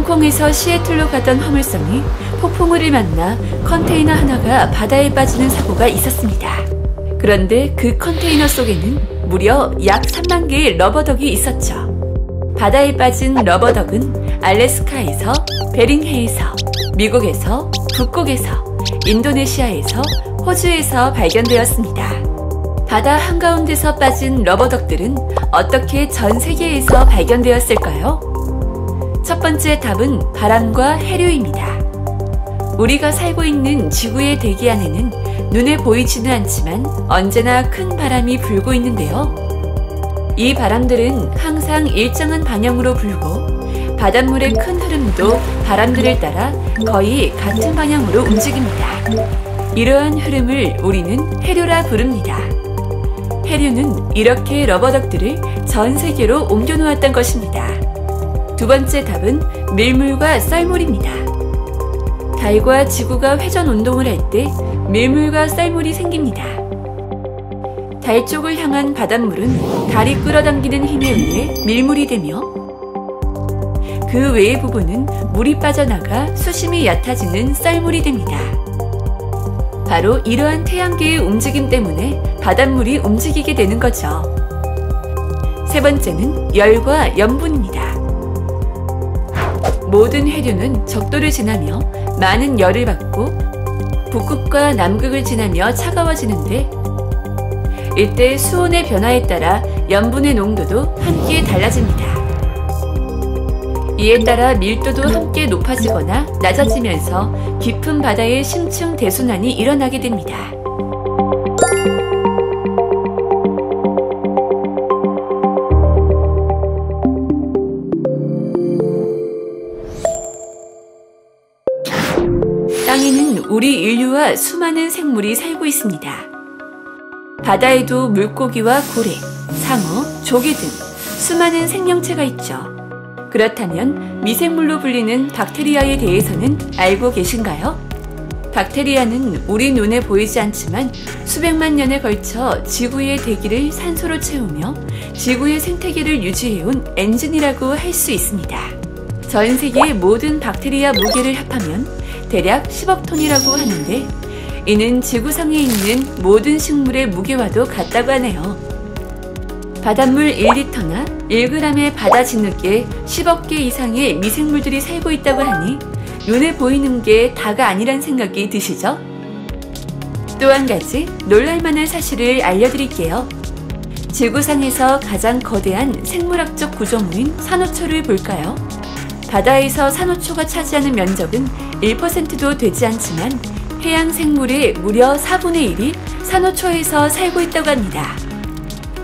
홍콩에서 시애틀로 가던 화물선이 폭풍우를 만나 컨테이너 하나가 바다에 빠지는 사고가 있었습니다. 그런데 그 컨테이너 속에는 무려 약 3만 개의 러버덕이 있었죠. 바다에 빠진 러버덕은 알래스카에서, 베링해에서, 미국에서, 북극에서, 인도네시아에서, 호주에서 발견되었습니다. 바다 한가운데서 빠진 러버덕들은 어떻게 전 세계에서 발견되었을까요? 첫 번째 답은 바람과 해류입니다. 우리가 살고 있는 지구의 대기 안에는 눈에 보이지는 않지만 언제나 큰 바람이 불고 있는데요. 이 바람들은 항상 일정한 방향으로 불고 바닷물의 큰 흐름도 바람들을 따라 거의 같은 방향으로 움직입니다. 이러한 흐름을 우리는 해류라 부릅니다. 해류는 이렇게 러버덕들을 전 세계로 옮겨놓았던 것입니다. 두 번째 답은 밀물과 썰물입니다. 달과 지구가 회전 운동을 할 때 밀물과 썰물이 생깁니다. 달 쪽을 향한 바닷물은 달이 끌어당기는 힘에 의해 밀물이 되며 그 외의 부분은 물이 빠져나가 수심이 얕아지는 썰물이 됩니다. 바로 이러한 태양계의 움직임 때문에 바닷물이 움직이게 되는 거죠. 세 번째는 열과 염분입니다. 모든 해류는 적도를 지나며 많은 열을 받고 북극과 남극을 지나며 차가워지는데 이때 수온의 변화에 따라 염분의 농도도 함께 달라집니다. 이에 따라 밀도도 함께 높아지거나 낮아지면서 깊은 바다의 심층 대순환이 일어나게 됩니다. 땅에는 우리 인류와 수많은 생물이 살고 있습니다. 바다에도 물고기와 고래, 상어, 조개 등 수많은 생명체가 있죠. 그렇다면 미생물로 불리는 박테리아에 대해서는 알고 계신가요? 박테리아는 우리 눈에 보이지 않지만 수백만 년에 걸쳐 지구의 대기를 산소로 채우며 지구의 생태계를 유지해온 엔진이라고 할 수 있습니다. 전 세계의 모든 박테리아 무게를 합하면 대략 10억 톤이라고 하는데 이는 지구상에 있는 모든 식물의 무게와도 같다고 하네요. 바닷물 1리터나 1g의 바다 진흙에 10억 개 이상의 미생물들이 살고 있다고 하니 눈에 보이는 게 다가 아니란 생각이 드시죠? 또 한 가지 놀랄만한 사실을 알려드릴게요. 지구상에서 가장 거대한 생물학적 구조물인 산호초를 볼까요? 바다에서 산호초가 차지하는 면적은 1%도 되지 않지만 해양 생물의 무려 4분의 1이 산호초에서 살고 있다고 합니다.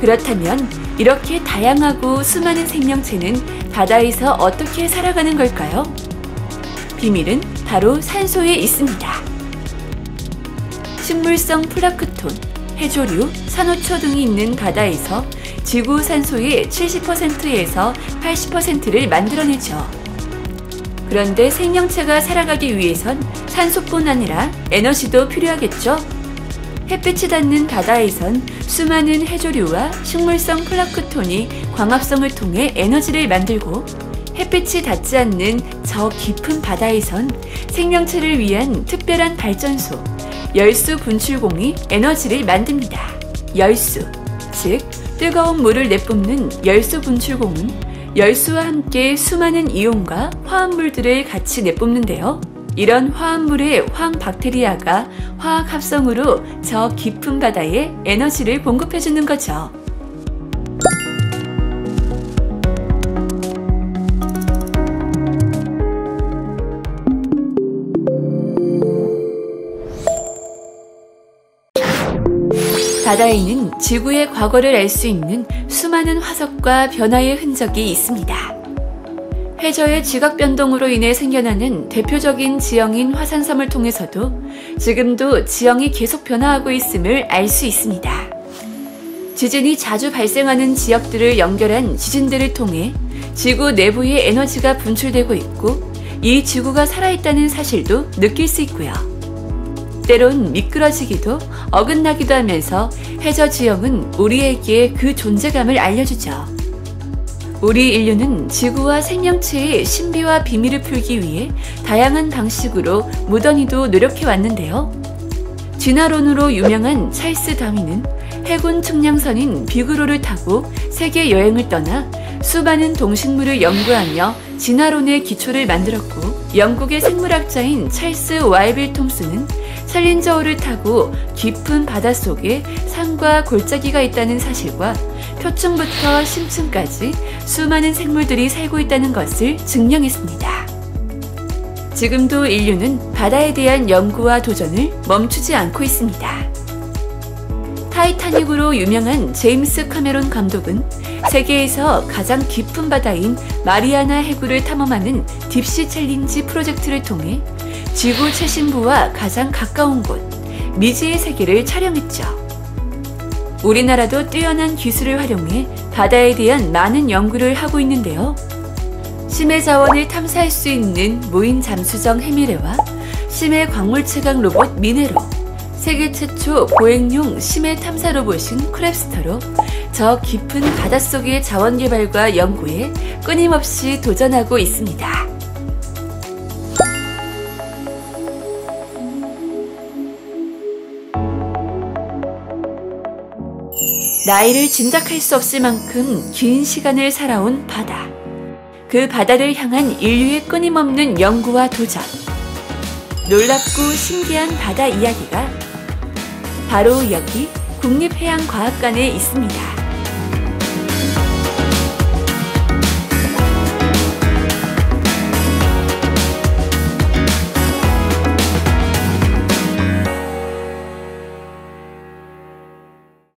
그렇다면 이렇게 다양하고 수많은 생명체는 바다에서 어떻게 살아가는 걸까요? 비밀은 바로 산소에 있습니다. 식물성 플라크톤, 해조류, 산호초 등이 있는 바다에서 지구 산소의 70%에서 80%를 만들어내죠. 그런데 생명체가 살아가기 위해선 산소뿐 아니라 에너지도 필요하겠죠? 햇빛이 닿는 바다에선 수많은 해조류와 식물성 플라크톤이 광합성을 통해 에너지를 만들고 햇빛이 닿지 않는 저 깊은 바다에선 생명체를 위한 특별한 발전소, 열수 분출공이 에너지를 만듭니다. 열수, 즉 뜨거운 물을 내뿜는 열수 분출공은 열수와 함께 수많은 이온과 화합물들을 같이 내뿜는데요. 이런 화합물의 황박테리아가 화학 합성으로 저 깊은 바다에 에너지를 공급해주는 거죠. 바다에는 지구의 과거를 알 수 있는 수많은 화석과 변화의 흔적이 있습니다. 해저의 지각 변동으로 인해 생겨나는 대표적인 지형인 화산섬을 통해서도 지금도 지형이 계속 변화하고 있음을 알 수 있습니다. 지진이 자주 발생하는 지역들을 연결한 지진대를 통해 지구 내부의 에너지가 분출되고 있고 이 지구가 살아있다는 사실도 느낄 수 있고요. 때론 미끄러지기도 어긋나기도 하면서 해저 지형은 우리에게 그 존재감을 알려주죠. 우리 인류는 지구와 생명체의 신비와 비밀을 풀기 위해 다양한 방식으로 무던히도 노력해 왔는데요. 진화론으로 유명한 찰스 다윈은 해군 측량선인 비그로를 타고 세계 여행을 떠나 수많은 동식물을 연구하며 진화론의 기초를 만들었고, 영국의 생물학자인 찰스 와이빌 톰슨은 챌린저호를 타고 깊은 바닷속에 산과 골짜기가 있다는 사실과 표층부터 심층까지 수많은 생물들이 살고 있다는 것을 증명했습니다. 지금도 인류는 바다에 대한 연구와 도전을 멈추지 않고 있습니다. 타이타닉으로 유명한 제임스 카메론 감독은 세계에서 가장 깊은 바다인 마리아나 해구를 탐험하는 딥시 챌린지 프로젝트를 통해 지구 최신부와 가장 가까운 곳, 미지의 세계를 촬영했죠. 우리나라도 뛰어난 기술을 활용해 바다에 대한 많은 연구를 하고 있는데요. 심해 자원을 탐사할 수 있는 무인 잠수정 해미레와 심해 광물 채광 로봇 미네로, 세계 최초 보행용 심해 탐사 로봇인 크랩스터로 저 깊은 바닷속의 자원 개발과 연구에 끊임없이 도전하고 있습니다. 나이를 짐작할 수 없을 만큼 긴 시간을 살아온 바다. 그 바다를 향한 인류의 끊임없는 연구와 도전. 놀랍고 신기한 바다 이야기가 바로 여기 국립해양과학관에 있습니다.